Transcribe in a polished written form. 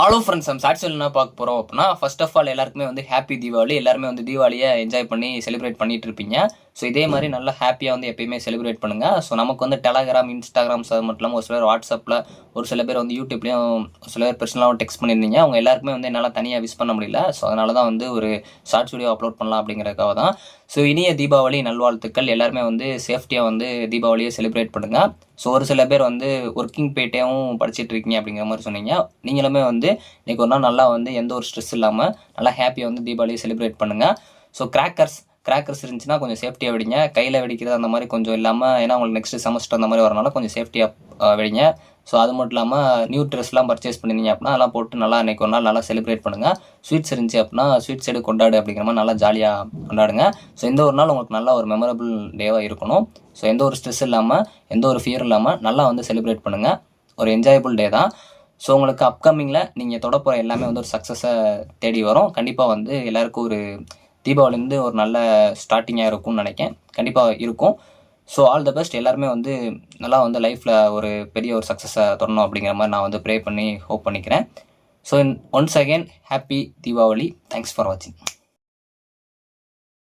Hello friends, நம்ம சாட்சியில் என்ன பார்க்க போகிறோம் அப்படின்னா, ஃபர்ஸ்ட் ஆஃப் ஆல் எல்லாருக்குமே வந்து ஹாப்பி தீபாவளி. எல்லாருமே வந்து தீபாவளியை என்ஜாய் பண்ணி செலிப்ரேட் பண்ணிட்டு இருப்பீங்க. ஸோ இதே மாதிரி நல்லா ஹாப்பியாக வந்து எப்பயுமே செலிப்ரேட் பண்ணுங்கள். ஸோ நமக்கு வந்து டெலகிராம், இன்ஸ்டாகிராம்ஸ் அது மட்டும் இல்லாமல் ஒரு சிலர் வாட்ஸ்அப்பில், ஒரு சில பேர் வந்து யூடியூப்லேயும், ஒரு சில பேர் பர்சனலாகவும் டெக்ஸ்ட் பண்ணியிருந்தீங்க. அவங்க எல்லாருக்குமே வந்து என்னால் தனியாக விஷ் பண்ண முடியல. ஸோ அதனால தான் வந்து ஒரு ஷார்ட்ஸ் வீடியோ அப்லோட் பண்ணலாம் அப்படிங்கிறதுக்காக தான். ஸோ இனிய தீபாவளி நல்வாழ்த்துக்கள். எல்லாருமே வந்து சேஃப்டியாக வந்து தீபாவளியை செலிப்ரேட் பண்ணுங்கள். ஸோ ஒரு சில பேர் வந்து ஒர்க்கிங் போயிட்டேவும் படிச்சுட்டு இருக்கீங்க அப்படிங்கிற மாதிரி சொன்னீங்க. நீங்களுமே வந்து இன்றைக்கி ஒரு நாள் நல்லா வந்து எந்த ஒரு ஸ்ட்ரெஸ் இல்லாமல் நல்லா ஹாப்பியாக வந்து தீபாவளியை செலிப்ரேட் பண்ணுங்கள். ஸோ கிராக்கர்ஸ் இருந்துச்சுன்னா கொஞ்சம் சேஃப்டியாக வெடிங்க. கையில் வெடிக்கிறது அந்த மாதிரி கொஞ்சம் இல்லாமல், ஏன்னா உங்களுக்கு நெக்ஸ்ட் செமஸ்டர் அந்த மாதிரி வரனால கொஞ்சம் சேஃப்டியாக வெடிங்க. ஸோ அது மட்டும் இல்லாமல் நியூ ட்ரெஸ்லாம் பர்ச்சேஸ் பண்ணிருந்தீங்க அப்படின்னா அதெல்லாம் போட்டு நல்லா இன்றைக்கி ஒரு நாள் நல்லா செலிப்ரேட் பண்ணுங்கள். ஸ்வீட்ஸ் இருந்துச்சு அப்படின்னா ஸ்வீட்ஸ் எடுத்து கொண்டாடு அப்படிங்கிற மாதிரி நல்லா ஜாலியாக கொண்டாடுங்க. ஸோ இந்த ஒரு நாள் உங்களுக்கு நல்லா ஒரு மெமரபிள் டேவாக இருக்கணும். ஸோ எந்த ஒரு ஸ்ட்ரெஸ் இல்லாமல், எந்த ஒரு ஃபியர் இல்லாமல் நல்லா வந்து செலிப்ரேட் பண்ணுங்கள். ஒரு என்ஜாயபிள் டே தான். ஸோ உங்களுக்கு அப்கமிங்கில் நீங்கள் தொட போகிற எல்லாமே வந்து ஒரு சக்ஸஸை தேடி வரும். கண்டிப்பாக வந்து எல்லாருக்கும் ஒரு தீபாவளி வந்து ஒரு நல்ல ஸ்டார்டிங்காக இருக்கும்னு நினைக்கிறேன். கண்டிப்பாக இருக்கும். So all the best. எல்லாருமே வந்து நல்லா வந்து லைஃப்பில் ஒரு பெரிய ஒரு சக்ஸஸை தொடரணும் அப்படிங்கிற மாதிரி நான் வந்து ப்ரே பண்ணி ஹோப் பண்ணிக்கிறேன். So once again happy Deepavali. Thanks for வாட்சிங்.